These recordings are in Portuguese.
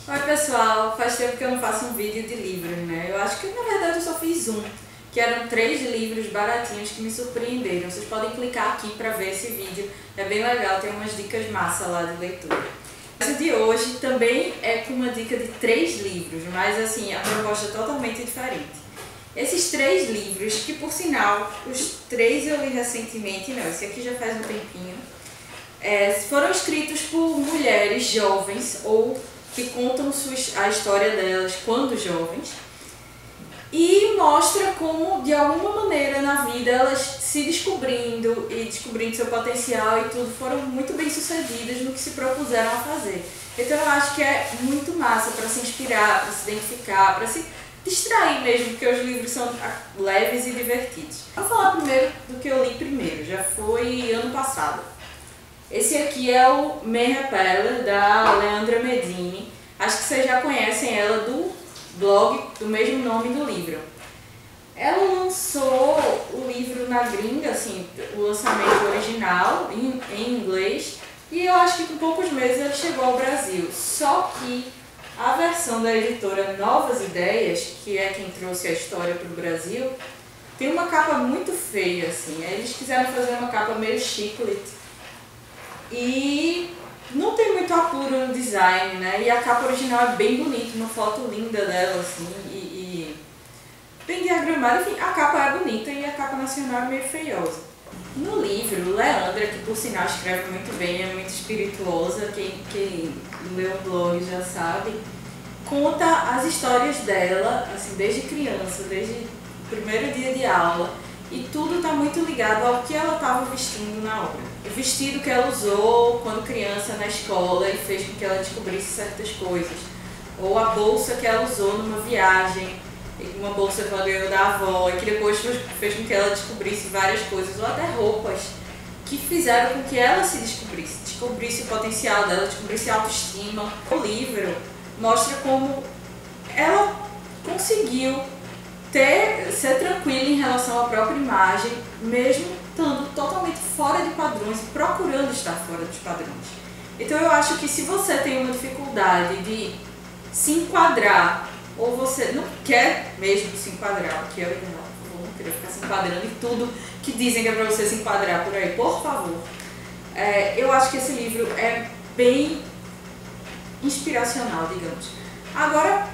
Oi pessoal, faz tempo que eu não faço um vídeo de livros, né? Eu acho que na verdade eu só fiz um, que eram 3 livros baratinhos que me surpreenderam. Vocês podem clicar aqui pra ver esse vídeo, é bem legal, tem umas dicas massa lá de leitura. Mas o de hoje também é com uma dica de 3 livros, mas assim, a proposta é totalmente diferente. Esses 3 livros, que por sinal, os 3 eu li recentemente, não, esse aqui já faz um tempinho, foram escritos por mulheres jovens ou que contam a história delas quando jovens e mostra como, de alguma maneira na vida, elas se descobrindo e descobrindo seu potencial e tudo, foram muito bem sucedidas no que se propuseram a fazer. Então eu acho que é muito massa para se inspirar, para se identificar, para se distrair mesmo, porque os livros são leves e divertidos. Vou falar primeiro do que eu li primeiro, já foi ano passado. Esse aqui é o Me Repele, da Leandra Medini. Acho que vocês já conhecem ela do blog do mesmo nome do livro. Ela lançou o livro na gringa, assim, o lançamento original em inglês, e eu acho que com poucos meses ele chegou ao Brasil. Só que a versão da editora Novas Ideias, que é quem trouxe a história para o Brasil, tem uma capa muito feia, assim. Eles quiseram fazer uma capa meio chiclete. E não tem muito apuro no design, né? E a capa original é bem bonita, uma foto linda dela, assim, e bem diagramada. Enfim, a capa é bonita e a capa nacional é meio feiosa. No livro, Leandra, que por sinal escreve muito bem, é muito espirituosa, quem lê o blog já sabe, conta as histórias dela, assim, desde criança, desde o primeiro dia de aula. E tudo está muito ligado ao que ela estava vestindo na obra. O vestido que ela usou quando criança na escola e fez com que ela descobrisse certas coisas. Ou a bolsa que ela usou numa viagem, uma bolsa que ela ganhou da avó e que depois fez com que ela descobrisse várias coisas. Ou até roupas que fizeram com que ela se descobrisse o potencial dela, descobrisse a autoestima. O livro mostra como ela conseguiu ser tranquila em relação à própria imagem, mesmo estando totalmente fora de padrões e procurando estar fora dos padrões. Então eu acho que se você tem uma dificuldade de se enquadrar, ou você não quer mesmo se enquadrar, que é o ideal, eu não queria ficar se enquadrando em tudo que dizem que é para você se enquadrar por aí, por favor. Eu acho que esse livro é bem inspiracional, digamos. Agora,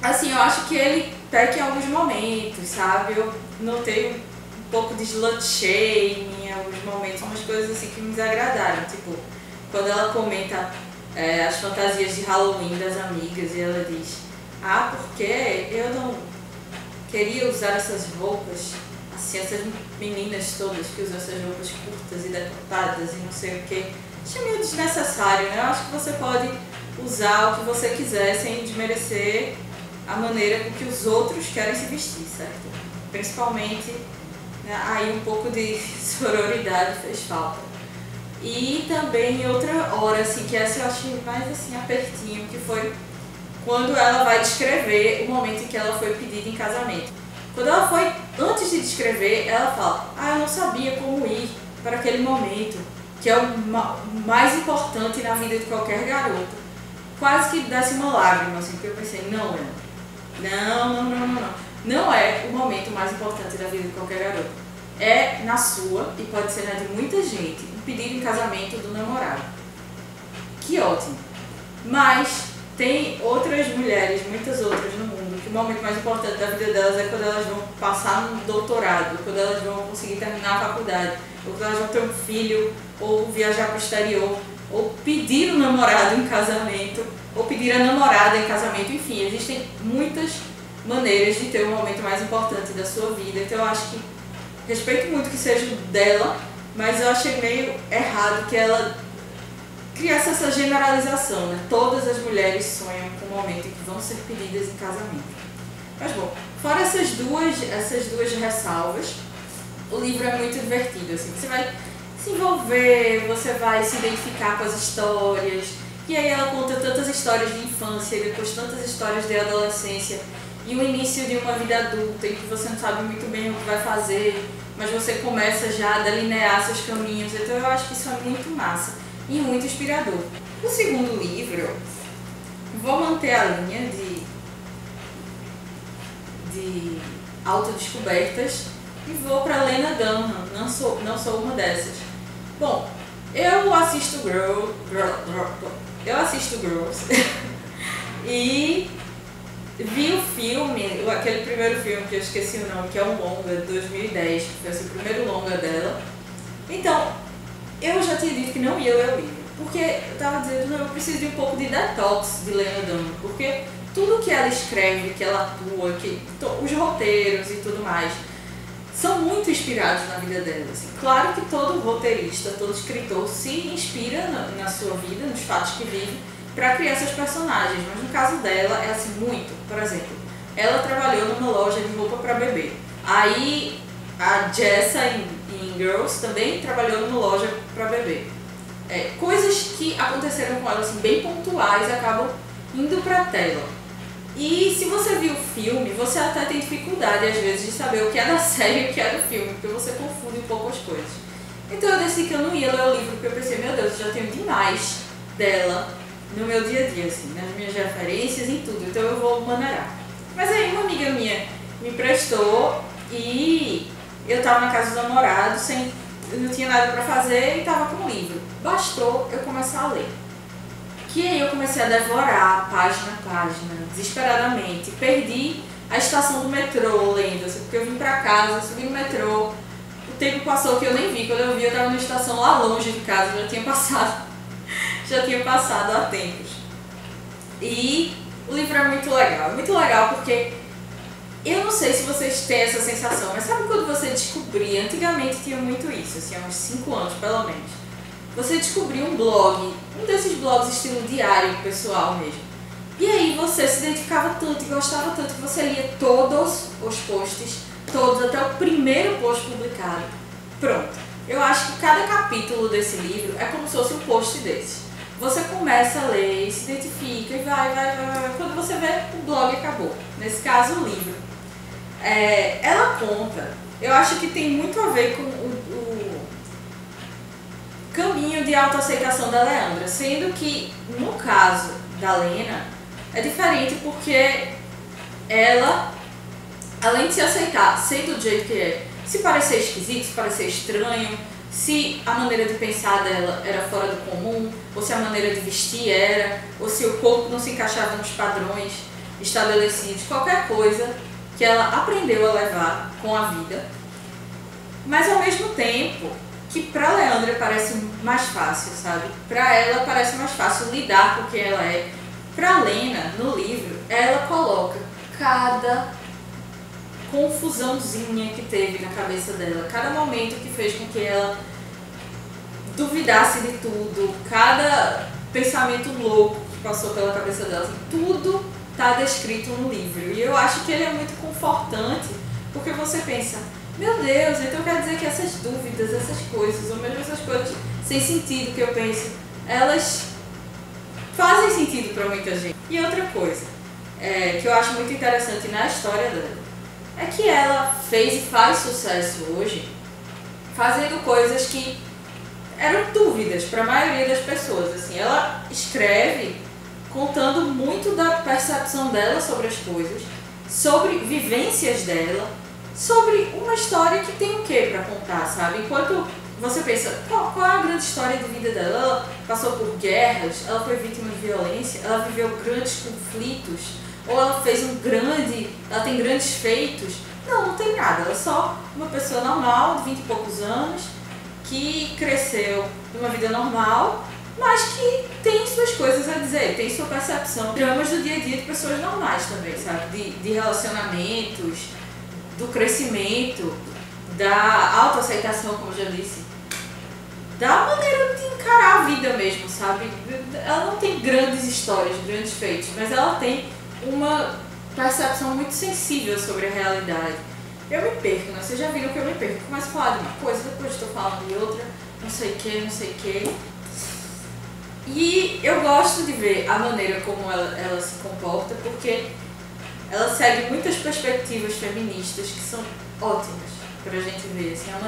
assim, eu acho que ele peca em alguns momentos, sabe? Eu notei um pouco de slut shaming em alguns momentos, umas coisas assim que me desagradaram. Tipo, quando ela comenta as fantasias de Halloween das amigas e ela diz: ah, porque eu não queria usar essas roupas, assim, essas meninas todas que usam essas roupas curtas e decotadas e não sei o que. Achei meio desnecessário, né? Eu acho que você pode usar o que você quiser sem desmerecer a maneira com que os outros querem se vestir, certo? Principalmente, né, aí um pouco de sororidade fez falta. E também outra hora, assim, que essa eu achei mais assim, apertinho, que foi quando ela vai descrever o momento em que ela foi pedida em casamento. Quando ela foi, antes de descrever, ela fala: ah, eu não sabia como ir para aquele momento, que é o mais importante na vida de qualquer garota. Quase que desse uma lágrima, assim, porque eu pensei, não, não é o momento mais importante da vida de qualquer garota. É na sua, e pode ser na de muita gente, um pedido em casamento do namorado. Que ótimo! Mas tem outras mulheres, muitas outras no mundo, que o momento mais importante da vida delas é quando elas vão passar no doutorado, quando elas vão conseguir terminar a faculdade, ou quando elas vão ter um filho, ou viajar para o exterior, ou pedir o namorado em casamento, ou pedir a namorada em casamento. Enfim, existem muitas maneiras de ter o momento mais importante da sua vida. Então eu acho que, respeito muito que seja dela, mas eu achei meio errado que ela criasse essa generalização, né? Todas as mulheres sonham com o momento em que vão ser pedidas em casamento. Mas bom, fora essas duas ressalvas, o livro é muito divertido, assim, você vai se envolver, você vai se identificar com as histórias, e aí ela conta tantas histórias de infância, e depois tantas histórias de adolescência, e o início de uma vida adulta, em que você não sabe muito bem o que vai fazer, mas você começa já a delinear seus caminhos. Então eu acho que isso é muito massa e muito inspirador. O segundo livro vou manter a linha de autodescobertas e vou para Lena Dunham, não sou uma dessas. Bom, eu assisto Girls e vi o filme, aquele primeiro filme que eu esqueci o nome, que é um longa de 2010, que foi assim, o primeiro longa dela. Então, eu já tinha dito que não ia ler o livro, porque eu tava dizendo, não, eu preciso de um pouco de detox de Lena Dunham, porque tudo que ela escreve, que ela atua, os roteiros e tudo mais, são muito inspirados na vida dela. Assim. Claro que todo roteirista, todo escritor se inspira na sua vida, nos fatos que vive, para criar seus personagens, mas no caso dela é assim muito. Por exemplo, ela trabalhou numa loja de roupa para bebê. Aí a Jessa em Girls também trabalhou numa loja para bebê. Coisas que aconteceram com ela assim, bem pontuais acabam indo para a tela. E se você viu o filme, você até tem dificuldade às vezes de saber o que é da série e o que é do filme, porque você confunde um pouco as coisas. Então eu decidi que eu não ia ler o livro, porque eu pensei, meu Deus, eu já tenho demais dela no meu dia a dia, assim, nas minhas referências, em tudo, então eu vou maneirar. Mas aí uma amiga minha me emprestou e eu tava na casa do namorado, eu não tinha nada pra fazer e tava com um livro. Bastou eu começar a ler. Que aí eu comecei a devorar página a página, desesperadamente. Perdi a estação do metrô lendo, assim, porque eu vim pra casa, subi no metrô, o tempo passou que eu nem vi. Quando eu vi, eu tava numa estação lá longe de casa, já tinha passado há tempos. E o livro é muito legal porque eu não sei se vocês têm essa sensação, mas sabe quando você descobria, antigamente tinha muito isso, assim, há uns 5 anos pelo menos, você descobria um blog, um desses blogs estilo diário pessoal mesmo, e aí você se identificava tanto e gostava tanto que você lia todos os posts, todos, até o primeiro post publicado. Pronto. Eu acho que cada capítulo desse livro é como se fosse um post desse. Você começa a ler, se identifica e vai. Quando você vê, o blog acabou. Nesse caso, o livro. Ela conta, eu acho que tem muito a ver com o caminho de autoaceitação da Leandra, sendo que, no caso da Lena, é diferente porque ela, além de se aceitar, sendo do jeito que é, se parecer esquisito, se parecer estranho, se a maneira de pensar dela era fora do comum, ou se a maneira de vestir era, ou se o corpo não se encaixava nos padrões estabelecidos, qualquer coisa que ela aprendeu a levar com a vida. Mas ao mesmo tempo que pra Leandra parece mais fácil, sabe? Pra ela parece mais fácil lidar com o que ela é. Pra Lena, no livro, ela coloca cada confusãozinha que teve na cabeça dela, cada momento que fez com que ela duvidasse de tudo, cada pensamento louco que passou pela cabeça dela, assim, tudo está descrito no livro. E eu acho que ele é muito confortante, porque você pensa, meu Deus, então quer dizer que essas dúvidas, essas coisas, ou mesmo essas coisas sem sentido que eu penso, elas fazem sentido para muita gente. E outra coisa que eu acho muito interessante na história dela é que ela fez e faz sucesso hoje fazendo coisas que eram dúvidas para a maioria das pessoas. Assim, ela escreve contando muito da percepção dela sobre as coisas, sobre vivências dela, sobre uma história que tem o que para contar, sabe? Enquanto você pensa, qual é a grande história de vida dela? Ela passou por guerras, ela foi vítima de violência, ela viveu grandes conflitos, ou ela ela tem grandes feitos. Não tem nada, ela é só uma pessoa normal, de 20 e poucos anos, que cresceu numa vida normal, mas que tem suas coisas a dizer, tem sua percepção, dramas do dia a dia de pessoas normais também, sabe? De relacionamentos, do crescimento, da autoaceitação, como eu já disse, da maneira de encarar a vida mesmo, sabe? Ela não tem grandes histórias, grandes feitos, mas ela tem uma percepção muito sensível sobre a realidade. Eu me perco, né? Vocês já viram que eu me perco. Começo a falar de uma coisa, depois estou falando de outra, não sei o que. E eu gosto de ver a maneira como ela se comporta, porque ela segue muitas perspectivas feministas que são ótimas pra gente ver. Assim, a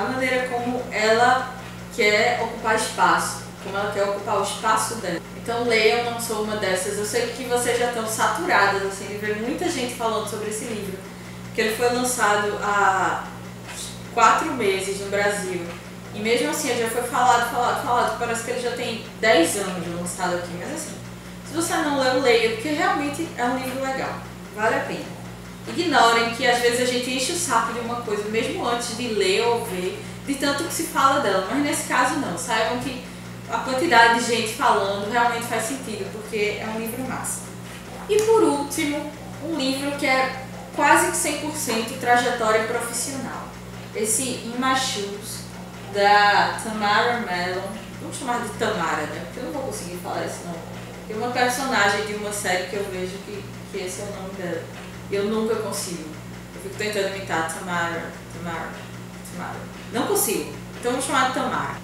maneira como ela quer ocupar espaço como ela quer ocupar o espaço dela. Então leiam, não sou uma dessas. Eu sei que vocês já estão saturadas assim, de ver muita gente falando sobre esse livro, que ele foi lançado há 4 meses no Brasil. E mesmo assim ele já foi falado, parece que ele já tem 10 anos lançado aqui, mas assim, se você não leu, leia, porque realmente é um livro legal, vale a pena. Ignorem que às vezes a gente enche o saco de uma coisa, mesmo antes de ler ou ver, de tanto que se fala dela, mas nesse caso não, saibam que a quantidade de gente falando realmente faz sentido, porque é um livro massa. E por último, um livro que é quase que 100% trajetória profissional. Esse In My Shoes, da Tamara Mellon, vamos chamar de Tamara, né? Porque eu não vou conseguir falar esse nome. Tem uma personagem de uma série que eu vejo que esse é o nome dela. E eu nunca consigo. Eu fico tentando imitar Tamara. Não consigo. Então vamos chamar de Tamara.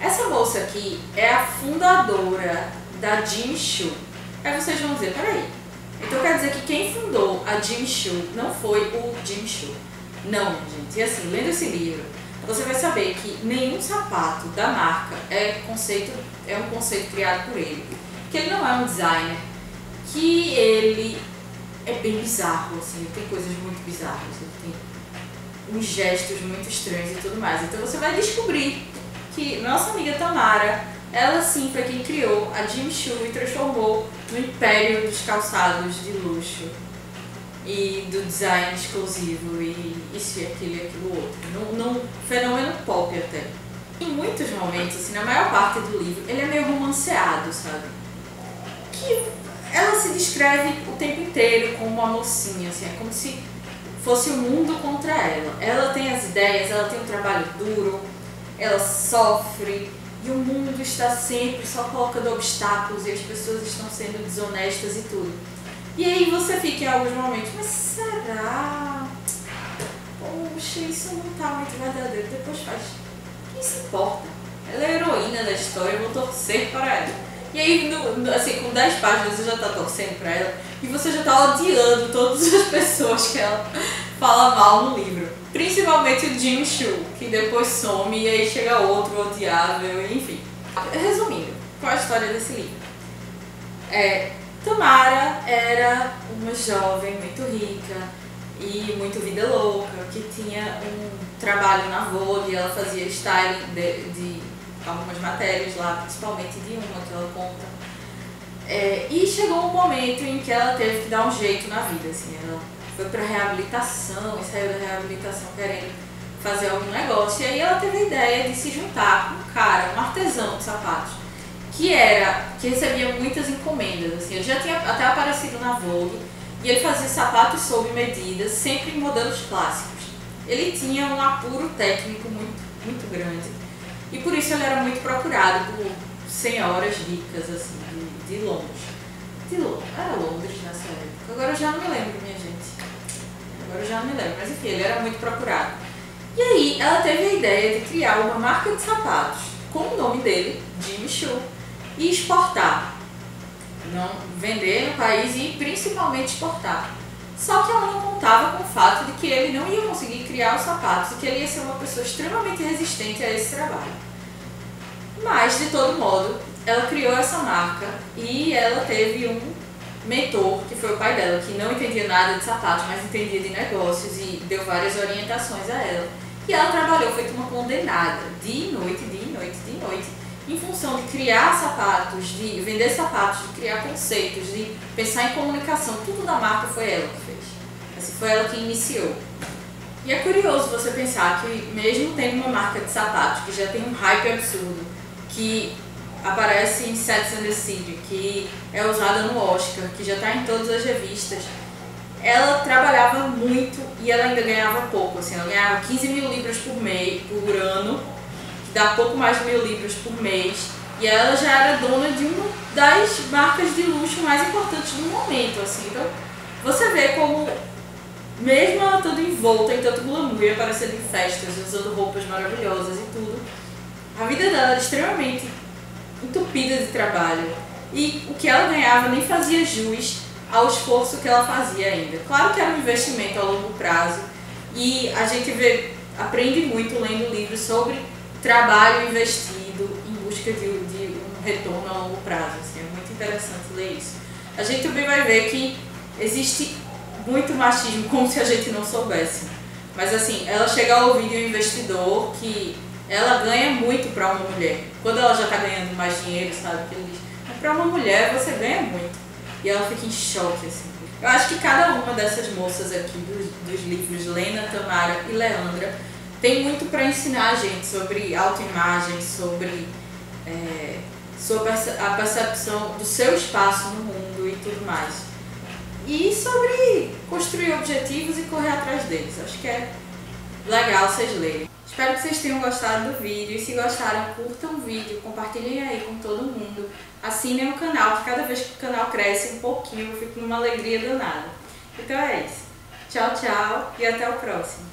Essa moça aqui é a fundadora da Jimmy Choo. Aí vocês vão dizer, peraí, então quer dizer que quem fundou a Jimmy Choo não foi o Jimmy Choo. Não, gente. E assim, lendo esse livro, você vai saber que nenhum sapato da marca é um conceito criado por ele. Que ele não é um designer, que ele é bem bizarro, assim, tem coisas muito bizarras, ele tem uns gestos muito estranhos e tudo mais. Então você vai descobrir que nossa amiga Tamara, ela sim foi quem criou a Jimmy Choo e transformou no império dos calçados de luxo e do design exclusivo e isso e aquilo outro, num fenômeno pop até. Em muitos momentos, assim, na maior parte do livro, ele é meio romanceado, sabe? Que ela se descreve o tempo inteiro como uma mocinha, assim, é como se fosse o mundo contra ela. Ela tem as ideias, ela tem um trabalho duro, ela sofre e o mundo está sempre só colocando obstáculos e as pessoas estão sendo desonestas e tudo. E aí você fica em alguns momentos, mas será? Poxa, isso não tá muito verdadeiro. Depois faz. Quem se importa? Ela é a heroína da história, eu vou torcer para ela. E aí, assim, com 10 páginas você já tá torcendo para ela e você já tá odiando todas as pessoas que ela fala mal no livro. Principalmente o Jimmy Choo, que depois some e aí chega outro odiável, enfim. Resumindo, qual é a história desse livro? Tamara era uma jovem muito rica e muito vida louca, que tinha um trabalho na Vogue, ela fazia styling de algumas matérias lá, principalmente de uma que ela conta. E chegou um momento em que ela teve que dar um jeito na vida, assim, ela foi pra reabilitação e saiu da reabilitação querendo fazer algum negócio, e aí ela teve a ideia de se juntar com um cara, um artesão de sapatos, que recebia muitas encomendas, assim, ele já tinha até aparecido na Vogue, e ele fazia sapatos sob medida, sempre em modelos clássicos. Ele tinha um apuro técnico muito grande, e por isso ele era muito procurado por senhoras ricas, assim, de Londres. Era Londres nessa época, agora eu já não me lembro, minha gente. Agora eu já não me lembro, mas enfim, ele era muito procurado. E aí ela teve a ideia de criar uma marca de sapatos com o nome dele, Jimmy Choo, e exportar. Não vender no país e principalmente exportar. Só que ela não contava com o fato de que ele não ia conseguir criar os sapatos e que ele ia ser uma pessoa extremamente resistente a esse trabalho. Mas, de todo modo, ela criou essa marca e ela teve um mentor, que foi o pai dela, que não entendia nada de sapatos, mas entendia de negócios e deu várias orientações a ela. E ela trabalhou feito uma condenada, dia e noite, em função de criar sapatos, de vender sapatos, de criar conceitos, de pensar em comunicação. Tudo da marca foi ela que fez. Assim, foi ela que iniciou. E é curioso você pensar que mesmo tendo uma marca de sapatos que já tem um hype absurdo, que aparece em Sex and the City, que é usada no Oscar, que já está em todas as revistas, ela trabalhava muito e ela ainda ganhava pouco, assim, ela ganhava 15 mil libras por ano, que dá pouco mais de 1000 libras por mês, e ela já era dona de uma das marcas de luxo mais importantes do momento, assim. Então você vê como, mesmo ela estando envolta em tanto glamour e aparecendo em festas, usando roupas maravilhosas e tudo, a vida dela era extremamente entupida de trabalho, e o que ela ganhava nem fazia jus ao esforço que ela fazia ainda. Claro que era um investimento a longo prazo, e a gente aprende muito lendo livros sobre trabalho investido em busca de retorno a longo prazo. Assim, é muito interessante ler isso. A gente também vai ver que existe muito machismo, como se a gente não soubesse. Mas assim, ela chega a ouvir de um investidor que ela ganha muito para uma mulher. Quando ela já está ganhando mais dinheiro, sabe? Que ele diz, mas para uma mulher você ganha muito. E ela fica em choque, assim. Eu acho que cada uma dessas moças aqui, dos livros Lena, Tamara e Leandra, tem muito para ensinar a gente sobre autoimagem, sobre a percepção do seu espaço no mundo e tudo mais. E sobre construir objetivos e correr atrás deles. Acho que é legal vocês lerem. Espero que vocês tenham gostado do vídeo. E se gostaram, curtam o vídeo, compartilhem aí com todo mundo. Assinem o canal, que cada vez que o canal cresce um pouquinho, eu fico numa alegria danada. Então é isso. Tchau, tchau e até o próximo.